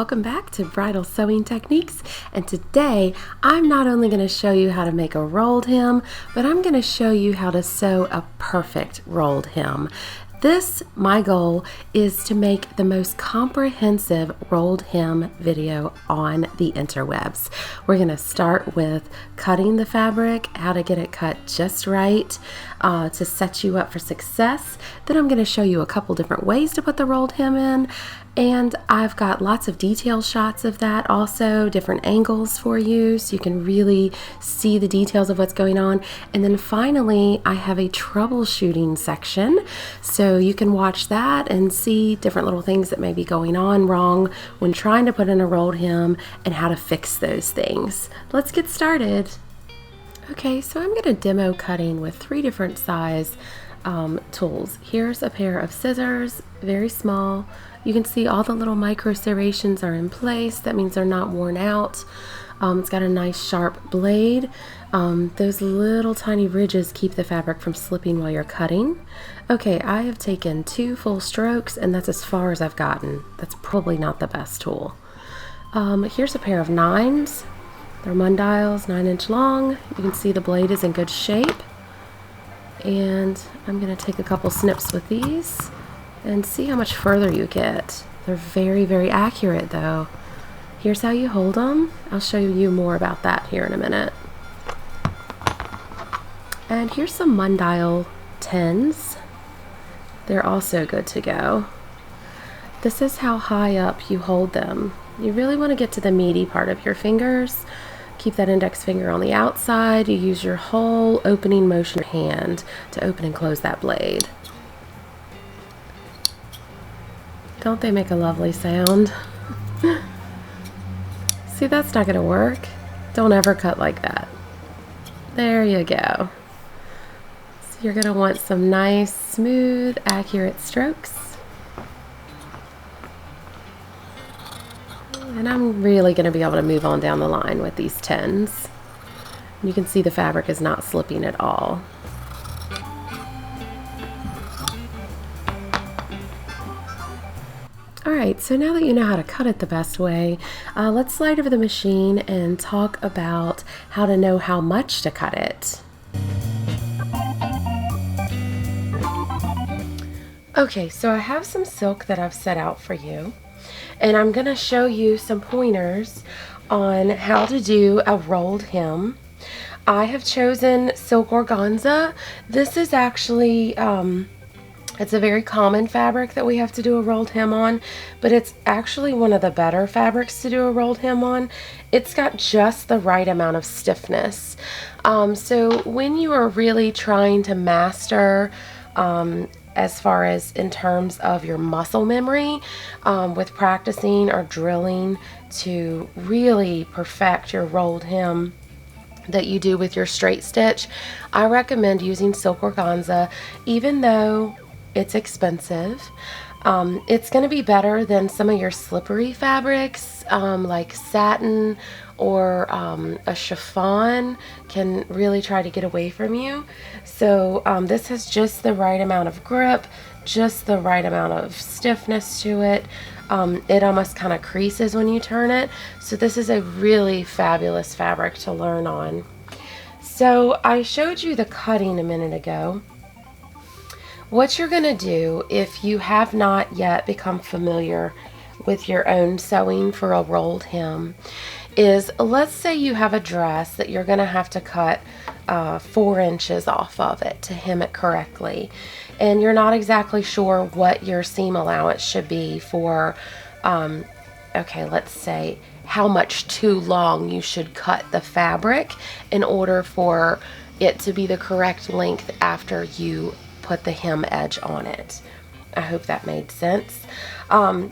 welcome back to Bridal Sewing Techniques, and today I'm not only going to show you how to make a rolled hem, but I'm going to show you how to sew a perfect rolled hem. My goal is to make the most comprehensive rolled hem video on the interwebs. We're going to start with cutting the fabric, how to get it cut just right to set you up for success. Then I'm going to show you a couple different ways to put the rolled hem in, and I've got lots of detail shots of that, also different angles for you so you can really see the details of what's going on. And then finally, I have a troubleshooting section, so you can watch that and see different little things that may be going on wrong when trying to put in a rolled hem and how to fix those things. Let's get started. Okay, so I'm going to demo cutting with 3 different size tools. Here's a pair of scissors, very small. You can see all the little micro serrations are in place. That means they're not worn out. It's got a nice sharp blade. Those little tiny ridges keep the fabric from slipping while you're cutting. Okay, I have taken 2 full strokes, and that's as far as I've gotten. That's probably not the best tool. Here's a pair of 9s. They're mundials, 9-inch long. You can see the blade is in good shape. And I'm going to take a couple snips with these and see how much further you get. They're very, very accurate though. Here's how you hold them. I'll show you more about that here in a minute. And here's some mundial 10s. They're also good to go. This is how high up you hold them. You really want to get to the meaty part of your fingers. Keep that index finger on the outside. You use your whole opening motion of your hand to open and close that blade. Don't they make a lovely sound? See, that's not going to work. Don't ever cut like that. There you go. So you're going to want some nice, smooth, accurate strokes. And I'm really going to be able to move on down the line with these 10s. You can see the fabric is not slipping at all. Alright, so now that you know how to cut it the best way, let's slide over the machine and talk about how to know how much to cut it. Okay, so I have some silk that I've set out for you, and I'm going to show you some pointers on how to do a rolled hem. I have chosen silk organza. This is actually it's a very common fabric that we have to do a rolled hem on, but it's actually one of the better fabrics to do a rolled hem on. It's got just the right amount of stiffness. So when you are really trying to master as far as in terms of your muscle memory, with practicing or drilling to really perfect your rolled hem that you do with your straight stitch, I recommend using silk organza. Even though it's expensive, it's going to be better than some of your slippery fabrics like satin or a chiffon can really try to get away from you. So this has just the right amount of grip, just the right amount of stiffness to it. It almost kind of creases when you turn it. So this is a really fabulous fabric to learn on. So I showed you the cutting a minute ago. What you're going to do if you have not yet become familiar with your own sewing for a rolled hem is, let's say you have a dress that you're going to have to cut 4 inches off of it to hem it correctly, and you're not exactly sure what your seam allowance should be for, okay, let's say how much too long you should cut the fabric in order for it to be the correct length after you put the hem edge on it. I hope that made sense.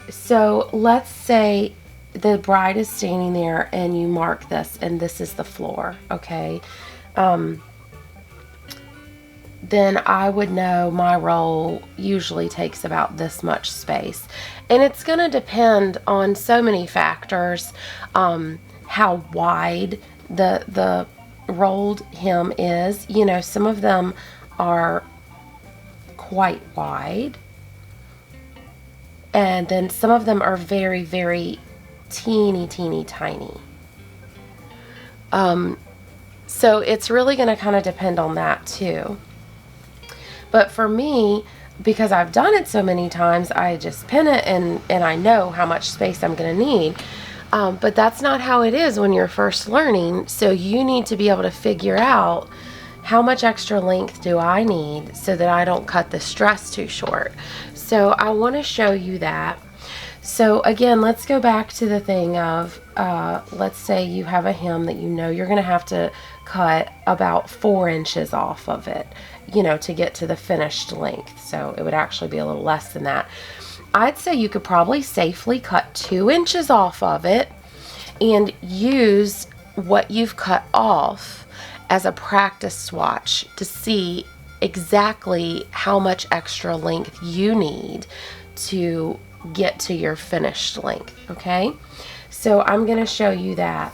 So let's say the bride is standing there and you mark this, and this is the floor, okay? Then I would know my roll usually takes about this much space. And it's going to depend on so many factors, how wide the rolled hem is. You know, some of them are quite wide, and then some of them are very, very teeny, teeny, tiny. So it's really going to kind of depend on that too. But for me, because I've done it so many times, I just pin it and I know how much space I'm going to need. But that's not how it is when you're first learning. So you need to be able to figure out how much extra length do I need so that I don't cut this dress too short. So I want to show you that. So again, let's go back to the thing of, let's say you have a hem that you know you're going to have to cut about 4 inches off of it, you know, to get to the finished length. So it would actually be a little less than that. I'd say you could probably safely cut 2 inches off of it and use what you've cut off as a practice swatch to see exactly how much extra length you need to get to your finished length. Okay, so I'm going to show you that.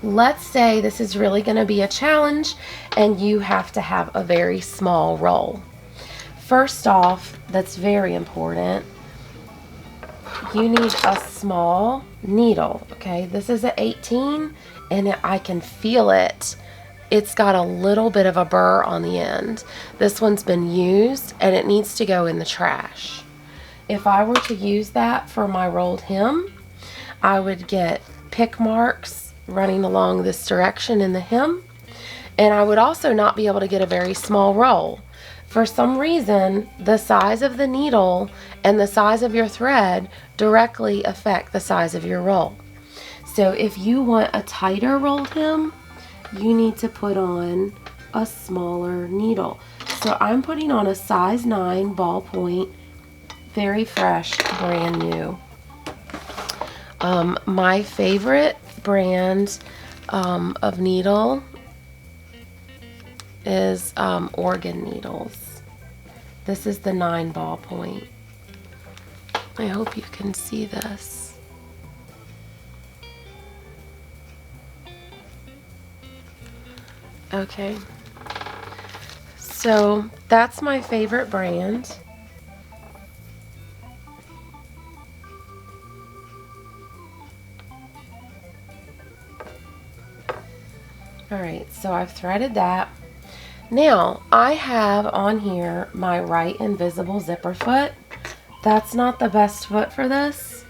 Let's say this is really going to be a challenge and you have to have a very small roll. First off, that's very important, you need a small needle. Okay, this is an 18 and I can feel it. It's got a little bit of a burr on the end. This one's been used and it needs to go in the trash. If I were to use that for my rolled hem, I would get pick marks running along this direction in the hem, and I would also not be able to get a very small roll. For some reason, the size of the needle and the size of your thread directly affect the size of your roll. So if you want a tighter rolled hem, you need to put on a smaller needle. So I'm putting on a size 9 ballpoint, very fresh, brand new. My favorite brand of needle is Organ needles. This is the 9 ballpoint. I hope you can see this. Okay, so that's my favorite brand. Alright, so I've threaded that. Now, I have on here my right invisible zipper foot. That's not the best foot for this.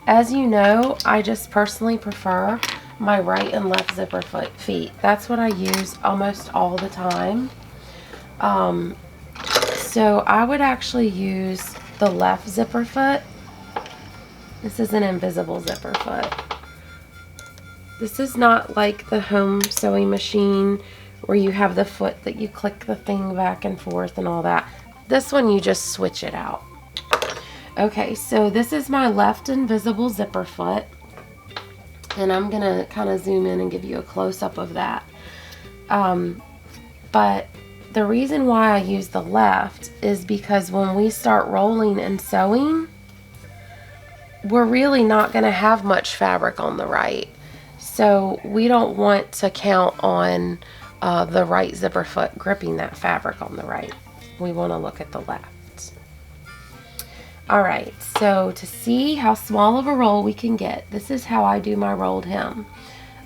As you know, I just personally prefer my right and left zipper feet. That's what I use almost all the time. So I would actually use the left zipper foot. This is an invisible zipper foot. This is not like the home sewing machine where you have the foot that you click the thing back and forth and all that. This one you just switch it out. Okay, so this is my left invisible zipper foot. And I'm going to kind of zoom in and give you a close-up of that. But the reason why I use the left is because when we start rolling and sewing, we're really not going to have much fabric on the right. So we don't want to count on the right zipper foot gripping that fabric on the right. We want to look at the left. Alright, so to see how small of a roll we can get, this is how I do my rolled hem.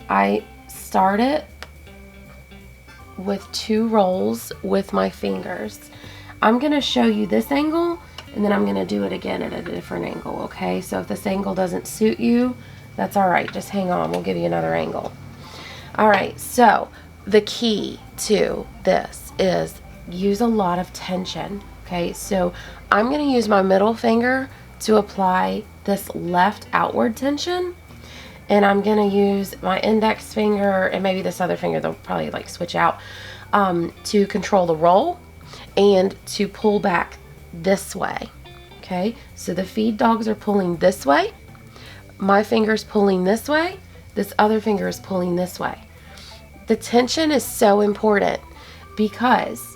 I start it with 2 rolls with my fingers. I'm going to show you this angle and then I'm going to do it again at a different angle, okay? So if this angle doesn't suit you, that's alright, just hang on, we'll give you another angle. Alright, so the key to this is use a lot of tension. Okay, so I'm going to use my middle finger to apply this left outward tension, and I'm going to use my index finger and maybe this other finger, they'll probably like switch out, to control the roll and to pull back this way. Okay, so the feed dogs are pulling this way, my finger's pulling this way, this other finger is pulling this way. The tension is so important because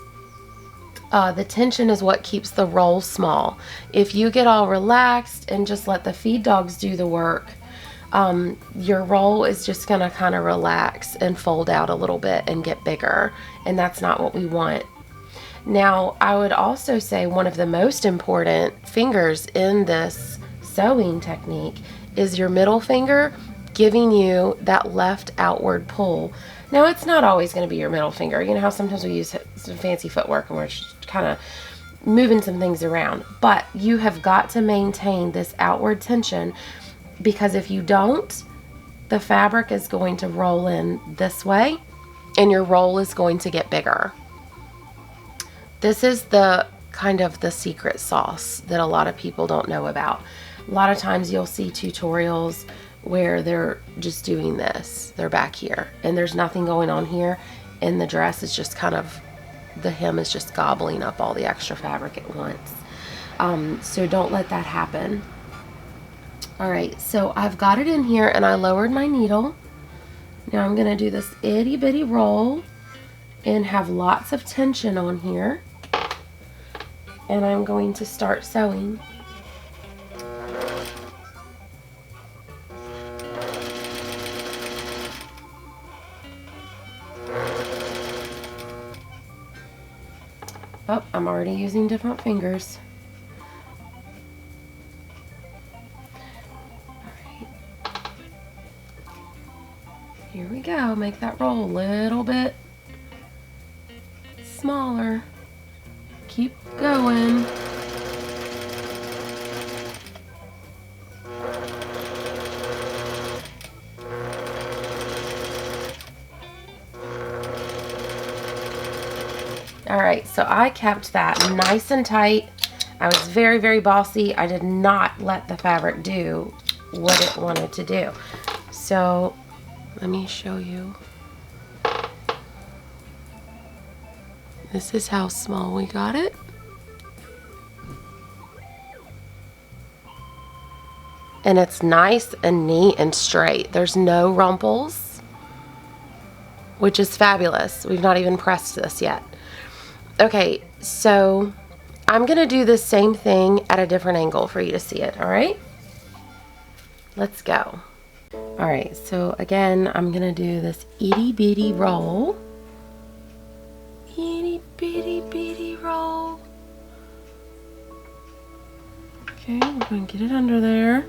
the tension is what keeps the roll small. If you get all relaxed and just let the feed dogs do the work, your roll is just going to kind of relax and fold out a little bit and get bigger, and that's not what we want. Now, I would also say one of the most important fingers in this sewing technique is your middle finger giving you that left outward pull. Now, it's not always going to be your middle finger. You know how sometimes we use some fancy footwork and we're just kind of moving some things around. But you have got to maintain this outward tension, because if you don't, the fabric is going to roll in this way and your roll is going to get bigger. This is the kind of the secret sauce that a lot of people don't know about. A lot of times you'll see tutorials where they're just doing this. They're back here and there's nothing going on here, and the dress is just kind of, the hem is just gobbling up all the extra fabric at once. So don't let that happen. All right, so I've got it in here and I lowered my needle. Now I'm gonna do this itty bitty roll and have lots of tension on here. And I'm going to start sewing. Oh, I'm already using different fingers. Here we go. Make that roll a little bit smaller. Keep going. All right, so I kept that nice and tight. I was very, very bossy. I did not let the fabric do what it wanted to do. So let me show you. This is how small we got it. And it's nice and neat and straight. There's no rumples, which is fabulous. We've not even pressed this yet. Okay, so I'm gonna do the same thing at a different angle for you to see it, all right? Let's go. All right, so again, I'm gonna do this itty bitty roll. Itty bitty bitty roll. Okay, we're gonna get it under there.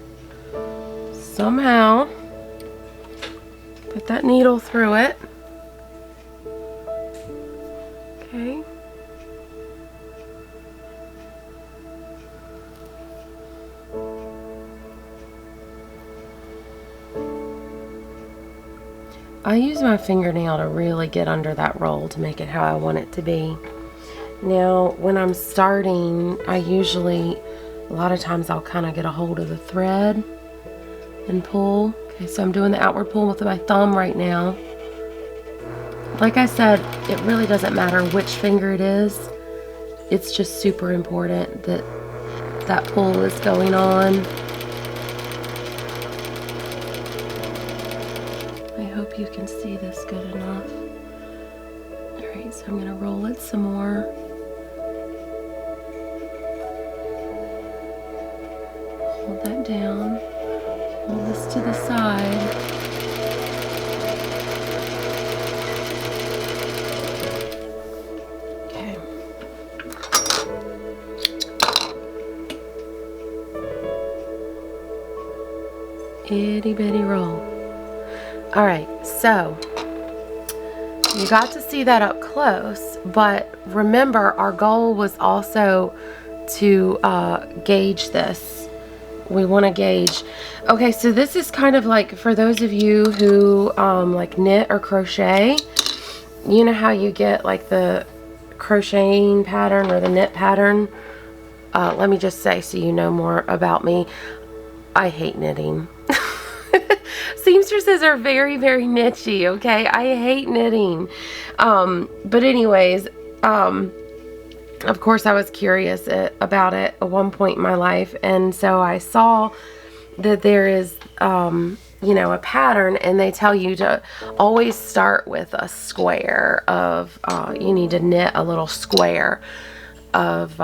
Somehow, put that needle through it. Okay. I use my fingernail to really get under that roll to make it how I want it to be. Now, when I'm starting, I usually, a lot of times I'll kind of get a hold of the thread and pull. Okay, so I'm doing the outward pull with my thumb right now. Like I said, it really doesn't matter which finger it is. It's just super important that that pull is going on. I hope you can see this good enough. Alright, so I'm going to roll it some more. Hold that down. Hold this to the side. Okay. Itty bitty roll. Alright, so you got to see that up close, but remember our goal was also to gauge this. We want to gauge. Okay, so this is kind of like for those of you who like knit or crochet. You know how you get like the crocheting pattern or the knit pattern? Let me just say so you know more about me. I hate knitting. Seamstresses are very, very nichey, okay? I hate knitting. But anyways, of course I was curious about it at one point in my life, and so I saw that there is, you know, a pattern, and they tell you to always start with a square of, you need to knit a little square of,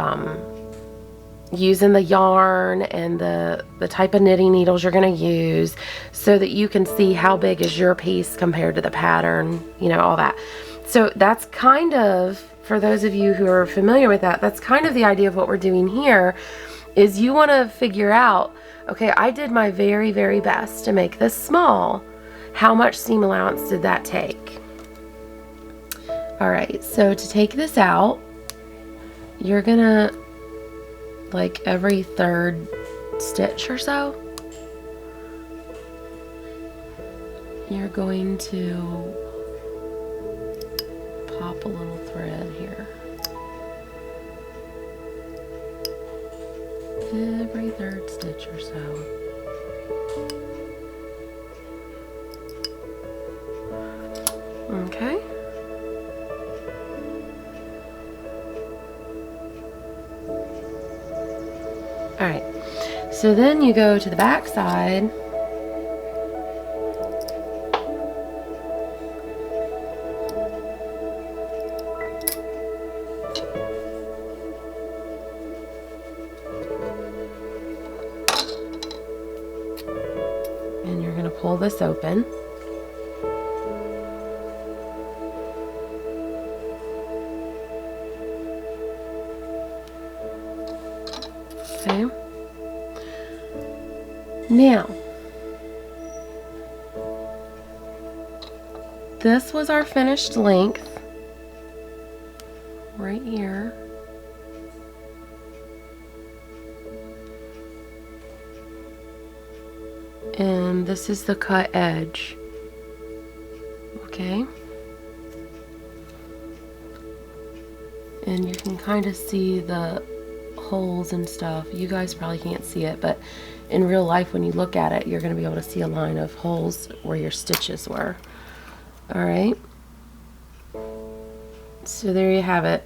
using the yarn and the type of knitting needles you're going to use so that you can see how big is your piece compared to the pattern, you know, all that. So that's kind of, for those of you who are familiar with that, that's kind of the idea of what we're doing here. is you want to figure out, okay, I did my very, very best to make this small. How much seam allowance did that take? All right, so to take this out, you're gonna, like every third stitch or so, you're going to pop a little thread here. Every third stitch or so. Okay. All right. So then you go to the back side. And you're going to pull this open. Okay. Now, this was our finished length right here. And this is the cut edge. Okay. And you can kind of see the holes and stuff. You guys probably can't see it, but in real life when you look at it, you're going to be able to see a line of holes where your stitches were. All right. So there you have it.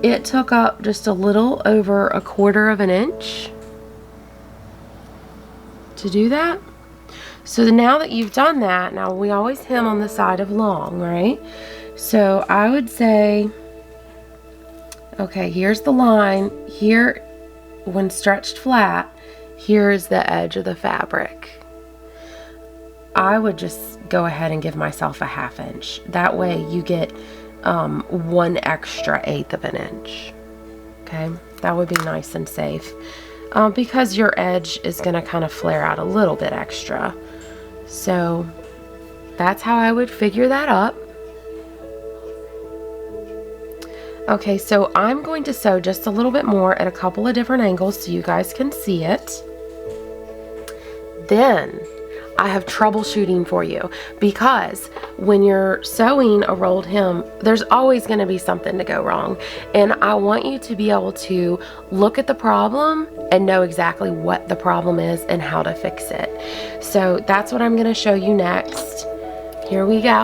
It took up just a little over 1/4 of an inch to do that. So now that you've done that, now we always hem on the side of long, right? So I would say, okay, here's the line. Here, when stretched flat, here is the edge of the fabric. I would just go ahead and give myself a 1/2 inch. That way you get 1 extra 1/8 of an inch. Okay, that would be nice and safe. Because your edge is going to kind of flare out a little bit extra. So that's how I would figure that up. Okay, so I'm going to sew just a little bit more at a couple of different angles so you guys can see it. Then I have troubleshooting for you, because when you're sewing a rolled hem, there's always going to be something to go wrong. And I want you to be able to look at the problem and know exactly what the problem is and how to fix it. So that's what I'm going to show you next. Here we go.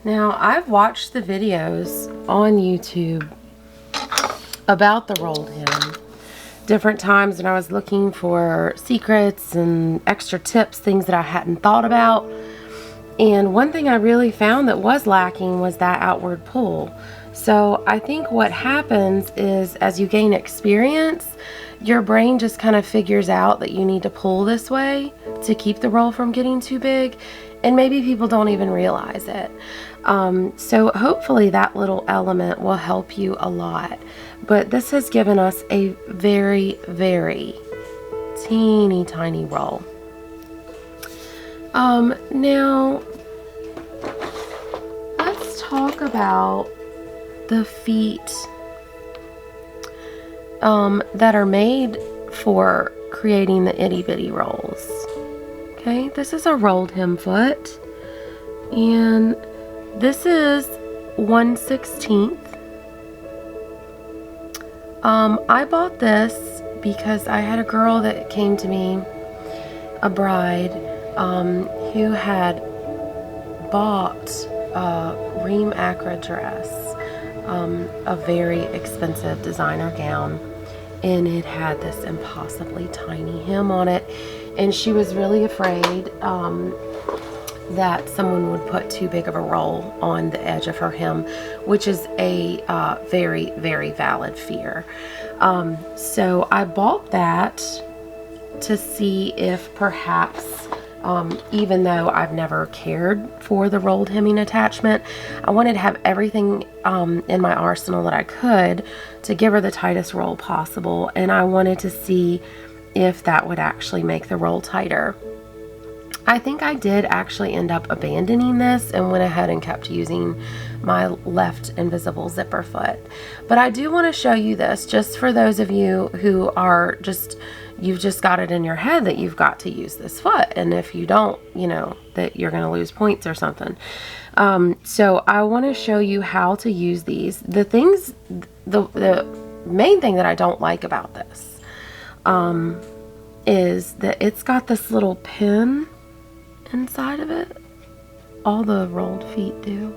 Now, I've watched the videos on YouTube about the rolled hem different times when I was looking for secrets and extra tips, things that I hadn't thought about. And one thing I really found that was lacking was that outward pull. So I think what happens is, as you gain experience, your brain just kind of figures out that you need to pull this way to keep the roll from getting too big, and maybe people don't even realize it. So hopefully that little element will help you a lot. But this has given us a very, very teeny tiny roll. Now let's talk about the feet that are made for creating the itty bitty rolls. Okay, this is a rolled hem foot, and this is 1/16. I bought this because I had a girl that came to me, a bride, who had bought a Reem Acra dress, a very expensive designer gown, and it had this impossibly tiny hem on it, and she was really afraid that someone would put too big of a roll on the edge of her hem, which is a very, very valid fear. So I bought that to see if perhaps, even though I've never cared for the rolled hemming attachment, I wanted to have everything in my arsenal that I could to give her the tightest roll possible, and I wanted to see if that would actually make the roll tighter. I think I did actually end up abandoning this and went ahead and kept using my left invisible zipper foot. But I do want to show you this just for those of you who are you've just got it in your head that you've got to use this foot, and if you don't, you know, that you're going to lose points or something. So I want to show you how to use these. The main thing that I don't like about this is that it's got this little pin inside of it. All the rolled feet do.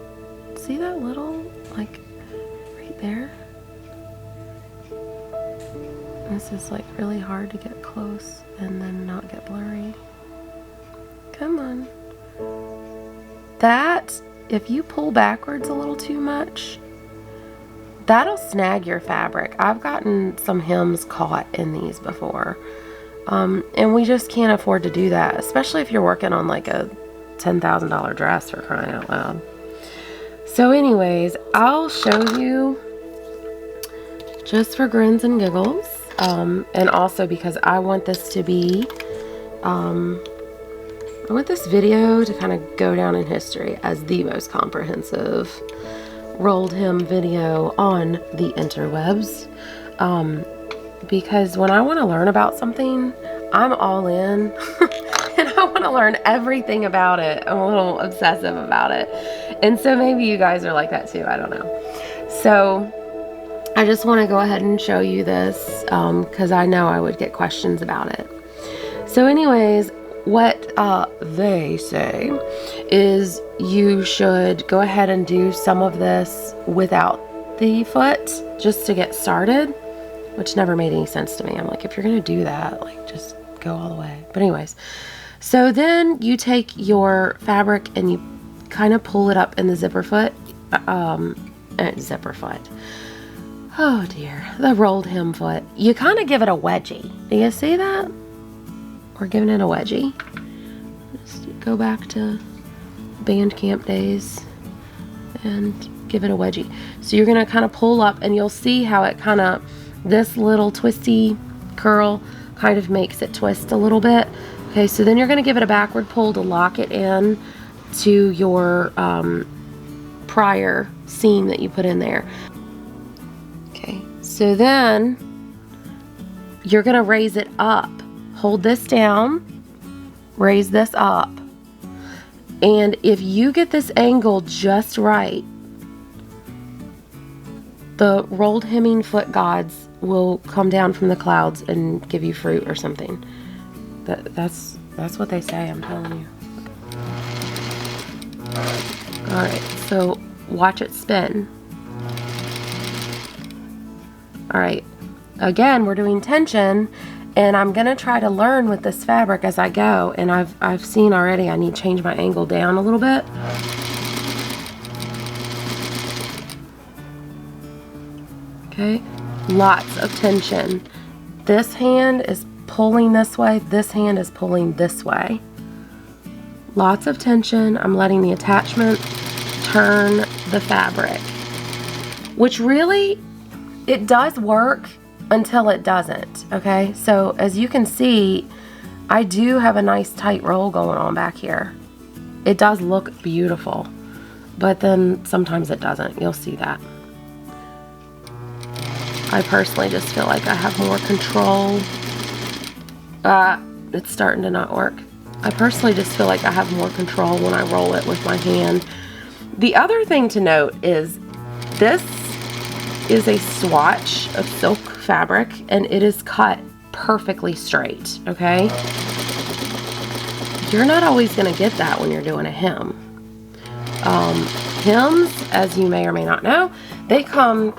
See that little, like, right there? This is like really hard to get close and then not get blurry. Come on. That, if you pull backwards a little too much, that'll snag your fabric. I've gotten some hems caught in these before. And we just can't afford to do that, especially if you're working on like a $10,000 dress, for crying out loud. So anyways, I'll show you just for grins and giggles, and also because I want this to be, I want this video to kind of go down in history as the most comprehensive rolled hem video on the interwebs. Because when I want to learn about something, I'm all in and I want to learn everything about it. I'm a little obsessive about it. And so maybe you guys are like that too. I don't know. So I just want to go ahead and show you this because I know I would get questions about it. So anyways, what they say is you should go ahead and do some of this without the foot just to get started. Which never made any sense to me. I'm like, if you're going to do that, like, just go all the way. But anyways, so then you take your fabric and you kind of pull it up in the zipper foot. Zipper foot. Oh dear. The rolled hem foot. You kind of give it a wedgie. Do you see that? We're giving it a wedgie. Just go back to band camp days and give it a wedgie. So you're going to kind of pull up and you'll see how it kind of, this little twisty curl kind of makes it twist a little bit. Okay, so then you're going to give it a backward pull to lock it in to your prior seam that you put in there. Okay, so then you're going to raise it up. Hold this down, raise this up, and if you get this angle just right, the rolled hemming foot gods will come down from the clouds and give you fruit or something. That's what they say, I'm telling you. Alright, so watch it spin. Alright, again, we're doing tension, and I'm going to try to learn with this fabric as I go, and I've seen already I need to change my angle down a little bit. Okay, lots of tension. This hand is pulling this way, this hand is pulling this way. Lots of tension. I'm letting the attachment turn the fabric, which really, it does work until it doesn't. Okay, so as you can see, I do have a nice tight roll going on back here. It does look beautiful, but then sometimes it doesn't. You'll see that. I personally just feel like I have more control. It's starting to not work. I personally just feel like I have more control when I roll it with my hand. The other thing to note is this is a swatch of silk fabric, and it is cut perfectly straight, okay? You're not always going to get that when you're doing a hem. Hems, as you may or may not know, they come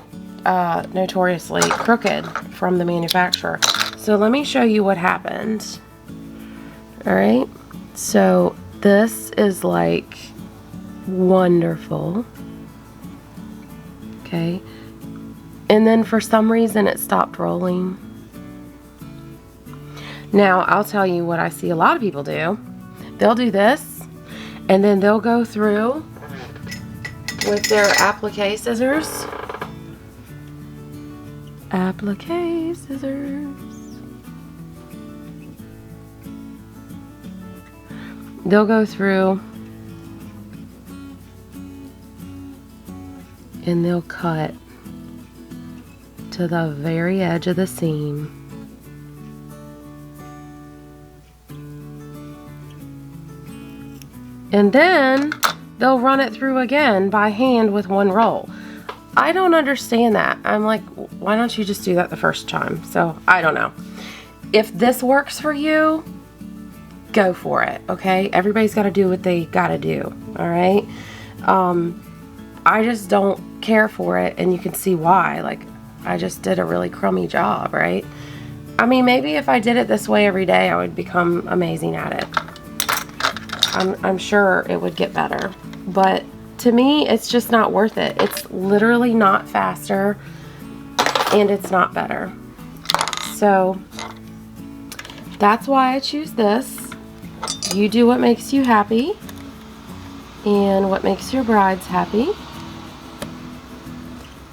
notoriously crooked from the manufacturer. So let me show you what happened. Alright, so this is like wonderful. Okay, and then for some reason it stopped rolling. Now I'll tell you what I see a lot of people do. They'll do this, and then they'll go through with their applique scissors. Applique scissors. They'll go through and they'll cut to the very edge of the seam. And then they'll run it through again by hand with one roll. I don't understand that. I'm like, why don't you just do that the first time? So I don't know. If this works for you, go for it, okay? Everybody's got to do what they got to do, all right? I just don't care for it, and you can see why. Like, I just did a really crummy job, right? I mean, maybe if I did it this way every day, I would become amazing at it. I'm sure it would get better, but to me, it's just not worth it. It's literally not faster, and it's not better. So that's why I choose this. You do what makes you happy and what makes your brides happy.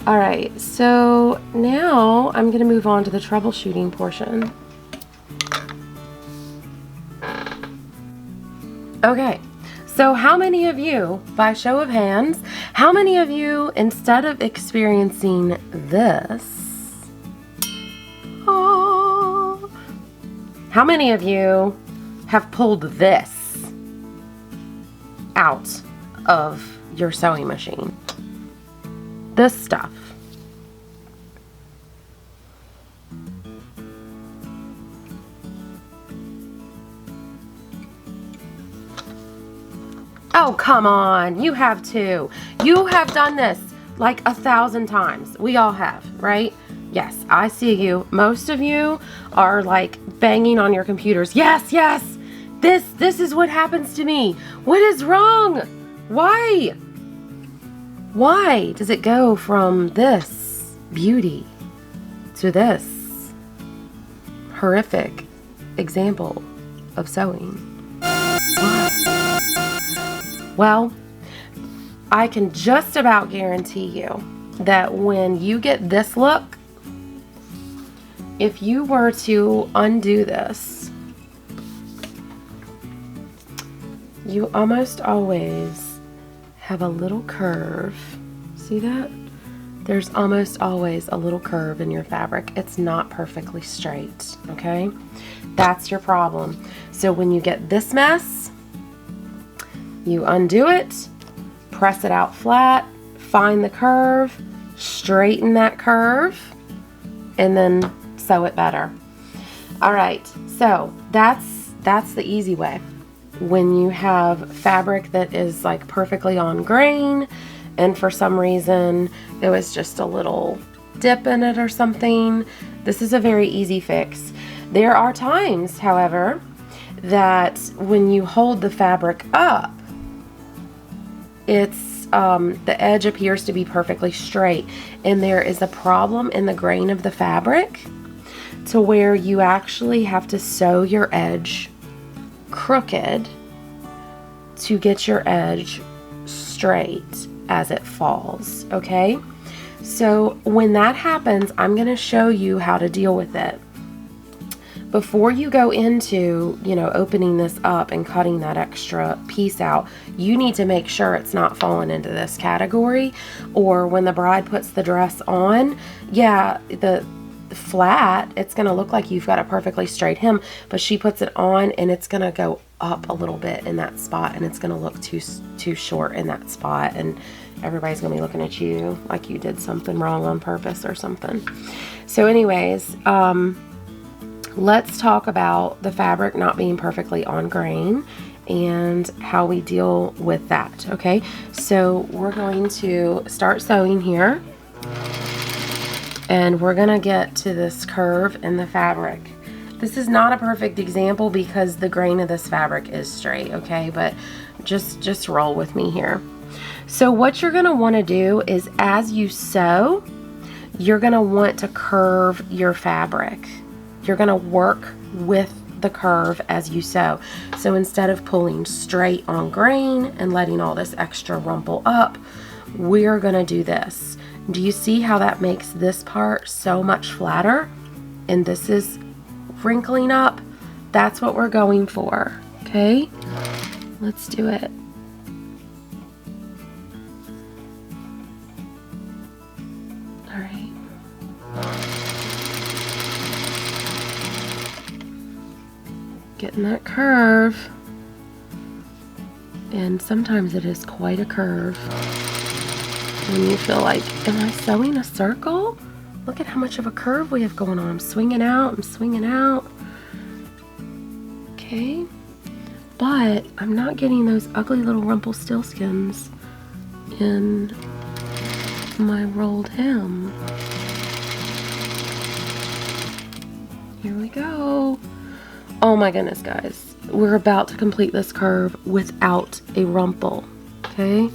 Alright, so now I'm going to move on to the troubleshooting portion. Okay, so how many of you, by show of hands, how many of you, instead of experiencing this, how many of you have pulled this out of your sewing machine? This stuff. Oh, come on. You have too. You have done this like 1,000 times. We all have, right? Yes, I see you. Most of you are like banging on your computers. Yes, yes. This is what happens to me. What is wrong? Why? Why does it go from this beauty to this horrific example of sewing? Why? Well, I can just about guarantee you that when you get this look, if you were to undo this, you almost always have a little curve. See that? There's almost always a little curve in your fabric. It's not perfectly straight, okay? That's your problem. So when you get this mess, you undo it, press it out flat, find the curve, straighten that curve, and then sew it better. All right, so that's the easy way. When you have fabric that is like perfectly on grain, and for some reason there was just a little dip in it or something, this is a very easy fix. There are times, however, that when you hold the fabric up, it's the edge appears to be perfectly straight, and there is a problem in the grain of the fabric to where you actually have to sew your edge crooked to get your edge straight as it falls, okay? So when that happens, I'm going to show you how to deal with it. before you go into, you know, opening this up and cutting that extra piece out, you need to make sure it's not falling into this category, or when the bride puts the dress on, yeah, the flat, it's going to look like you've got a perfectly straight hem, but she puts it on and it's going to go up a little bit in that spot, and it's going to look too short in that spot, and everybody's going to be looking at you like you did something wrong on purpose or something. So anyways, let's talk about the fabric not being perfectly on grain and how we deal with that. Okay, so we're going to start sewing here, and we're gonna get to this curve in the fabric. This is not a perfect example because the grain of this fabric is straight, okay, but just roll with me here. So what you're gonna wanna do is, as you sew, you're gonna want to curve your fabric. You're gonna work with the curve as you sew. So instead of pulling straight on grain and letting all this extra rumple up, we're gonna do this. Do you see how that makes this part so much flatter? And this is wrinkling up. That's what we're going for, okay? Let's do it. All right. Getting that curve. And sometimes it is quite a curve. When you feel like, am I sewing a circle? Look at how much of a curve we have going on. I'm swinging out, I'm swinging out. Okay, but I'm not getting those ugly little Rumpelstiltskins in my rolled hem. Here we go. Oh my goodness, guys. We're about to complete this curve without a rumple, okay?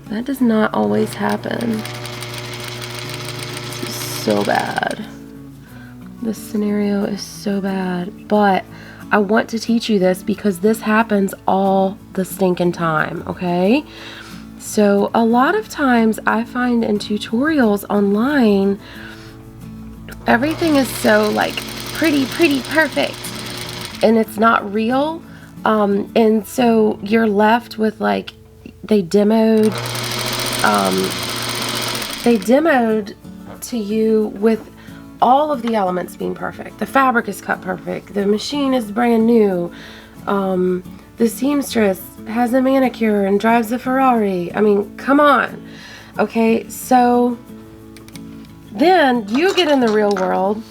That does not always happen. This is so bad. This scenario is so bad, but I want to teach you this because this happens all the stinking time, okay? So a lot of times I find in tutorials online, everything is so like pretty perfect, and it's not real. And so you're left with like, they demoed to you with all of the elements being perfect. The fabric is cut perfect. The machine is brand new. The seamstress has a manicure and drives a Ferrari. I mean, come on. Okay, so then you get in the real world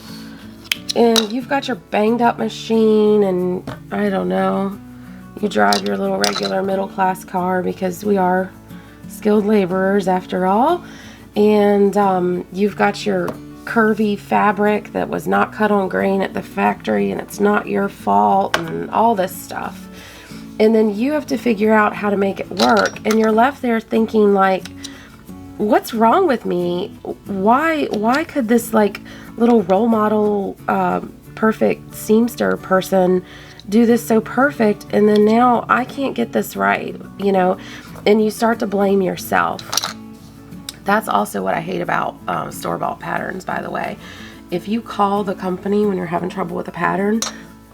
and you've got your banged up machine, and I don't know, you drive your little regular middle class car because we are skilled laborers after all, and you've got your curvy fabric that was not cut on grain at the factory, and it's not your fault, and all this stuff. And then you have to figure out how to make it work, and you're left there thinking like, what's wrong with me? Why could this like little role model perfect seamster person do this so perfect, and then now I can't get this right, you know? And you start to blame yourself. That's also what I hate about store-bought patterns, by the way. If you call the company when you're having trouble with a pattern,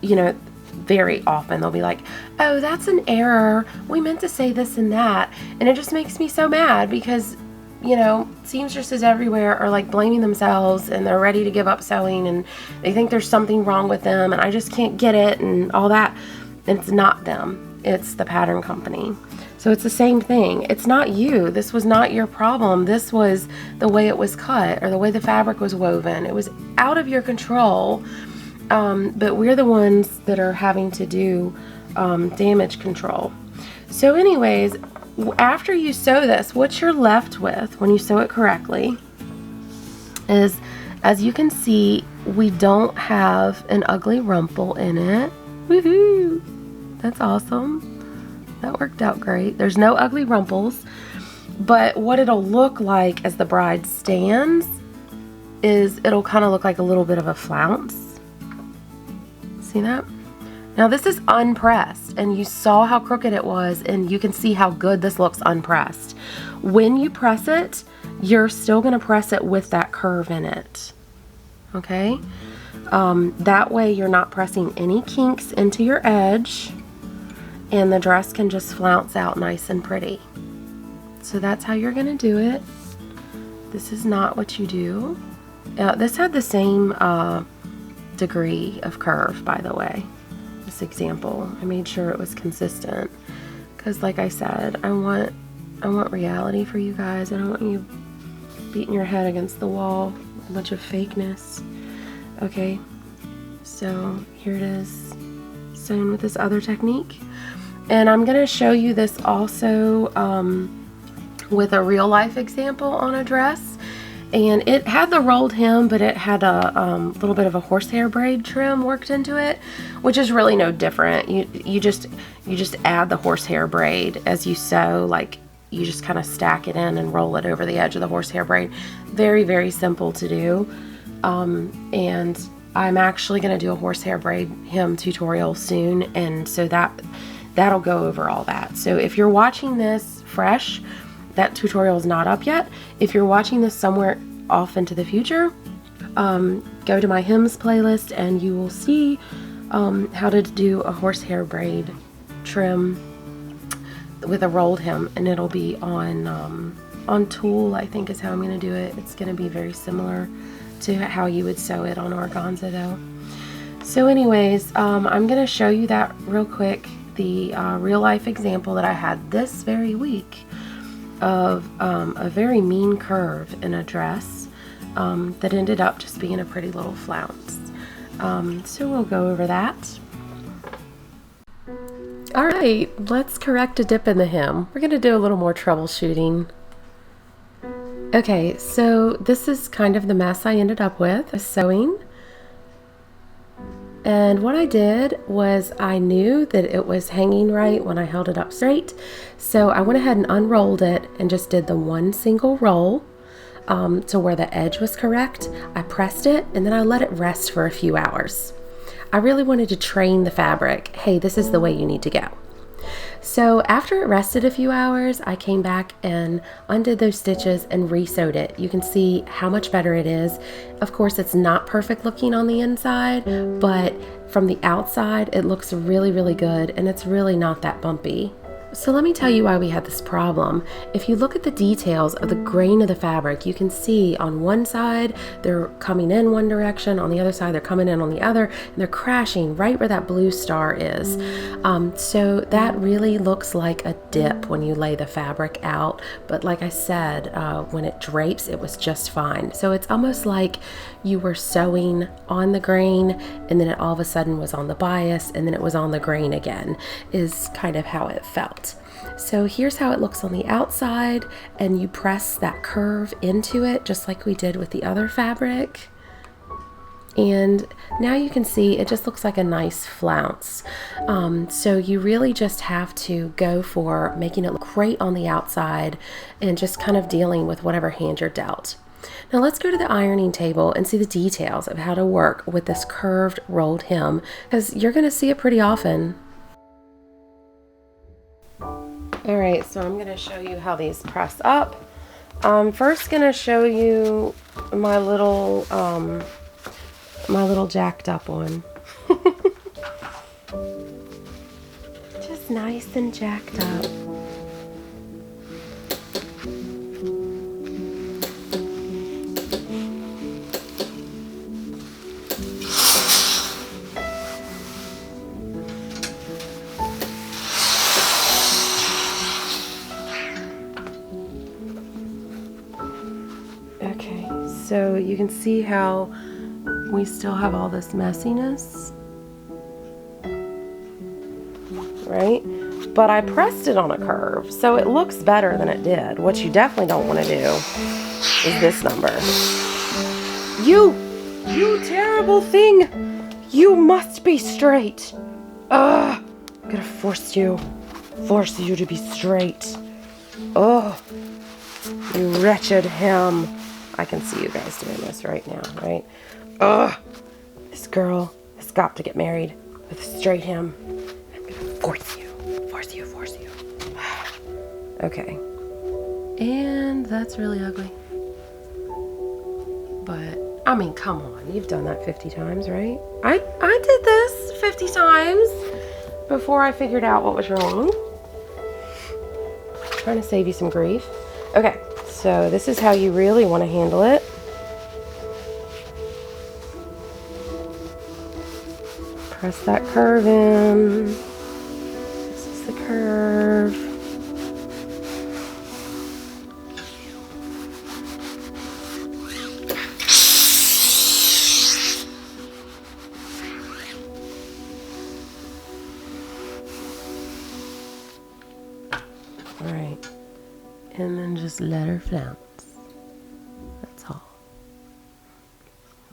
you know, very often they'll be like, oh, that's an error, we meant to say this and that. And it just makes me so mad because, you know, seamstresses everywhere are like blaming themselves, and they're ready to give up sewing, and they think there's something wrong with them, and I just can't get it and all that. And it's not them, it's the pattern company. So it's the same thing. It's not you. This was not your problem. This was the way it was cut or the way the fabric was woven. It was out of your control. But we're the ones that are having to do damage control. So anyways, after you sew this, what you're left with when you sew it correctly is, as you can see, we don't have an ugly rumple in it. Woohoo! That's awesome. That worked out great. There's no ugly rumples, but what it'll look like as the bride stands is it'll kind of look like a little bit of a flounce. See that? Now this is unpressed, and you saw how crooked it was, and you can see how good this looks unpressed. When you press it, you're still going to press it with that curve in it. Okay? That way you're not pressing any kinks into your edge, and the dress can just flounce out nice and pretty. So that's how you're gonna do it. This is not what you do. This had the same degree of curve, by the way. This example, I made sure it was consistent because, like I said, I want reality for you guys. I don't want you beating your head against the wall with a bunch of fakeness. Okay, so here it is, sewn with this other technique, and I'm gonna show you this also with a real life example on a dress. And it had the rolled hem, but it had a little bit of a horsehair braid trim worked into it, which is really no different. You just add the horsehair braid as you sew. Like, you just kind of stack it in and roll it over the edge of the horsehair braid. Very, very simple to do. And I'm actually going to do a horsehair braid hem tutorial soon, and so that'll go over all that. So if you're watching this fresh, that tutorial is not up yet. If you're watching this somewhere off into the future, go to my hems playlist and you will see how to do a horsehair braid trim with a rolled hem, and it'll be on tulle, I think is how I'm going to do it. It's going to be very similar to how you would sew it on organza though. So anyways, I'm going to show you that real quick, the real life example that I had this very week of a very mean curve in a dress that ended up just being a pretty little flounce. So we'll go over that. All right, let's correct a dip in the hem. We're going to do a little more troubleshooting. Okay, so this is kind of the mess I ended up with, sewing. And what I did was I knew that it was hanging right when I held it up straight. So I went ahead and unrolled it and just did the one single roll to where the edge was correct. I pressed it and then I let it rest for a few hours. I really wanted to train the fabric. Hey, this is the way you need to go. So after it rested a few hours, I came back and undid those stitches and re-sewed it. You can see how much better it is. Of course, it's not perfect looking on the inside, but from the outside, it looks really, really good, and it's really not that bumpy. So let me tell you why we had this problem. If you look at the details of the grain of the fabric, you can see on one side they're coming in one direction, on the other side they're coming in on the other, and they're crashing right where that blue star is. So that really looks like a dip when you lay the fabric out, but like I said, when it drapes it was just fine. So it's almost like you were sewing on the grain and then it all of a sudden was on the bias and then it was on the grain again, is kind of how it felt. So here's how it looks on the outside, and you press that curve into it just like we did with the other fabric. And now you can see it just looks like a nice flounce. So you really just have to go for making it look great on the outside and just kind of dealing with whatever hand you're dealt. Now let's go to the ironing table and see the details of how to work with this curved rolled hem, because you're going to see it pretty often. Alright, so I'm going to show you how these press up. I'm first going to show you my little jacked up one. Just nice and jacked up. Okay, so you can see how we still have all this messiness, right? But I pressed it on a curve, so it looks better than it did. What you definitely don't want to do is this number. You terrible thing! You must be straight! Ugh! I'm gonna force you to be straight. Ugh! You wretched hem. I can see you guys doing this right now, right? Ugh! This girl has got to get married with a straight hem. I'm gonna force you. Okay. And that's really ugly. But I mean, come on, you've done that 50 times, right? I did this 50 times before I figured out what was wrong. Trying to save you some grief. Okay, so this is how you really want to handle it. Press that curve in. This is the curve. All right, and then just let her flounce. That's all.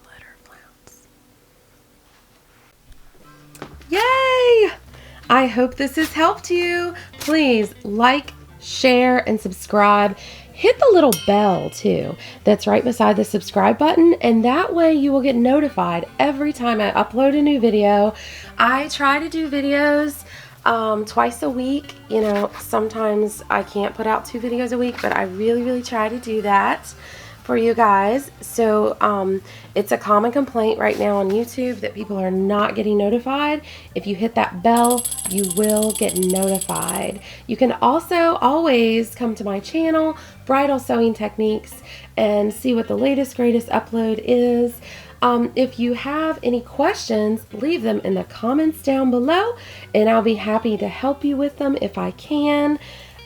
Let her flounce. Yay! I hope this has helped you. Please like, share, and subscribe. Hit the little bell too that's right beside the subscribe button, and that way you will get notified every time I upload a new video. I try to do videos twice a week. You know, sometimes I can't put out 2 videos a week, but I really try to do that for you guys. So it's a common complaint right now on YouTube that people are not getting notified. If you hit that bell, you will get notified. You can also always come to my channel, Bridal Sewing Techniques, and see what the latest greatest upload is. If you have any questions, leave them in the comments down below, and I'll be happy to help you with them if I can.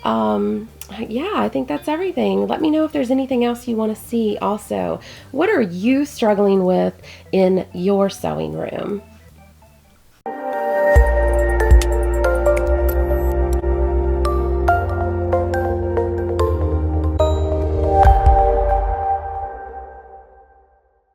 Yeah, I think that's everything. Let me know if there's anything else you want to see also. What are you struggling with in your sewing room?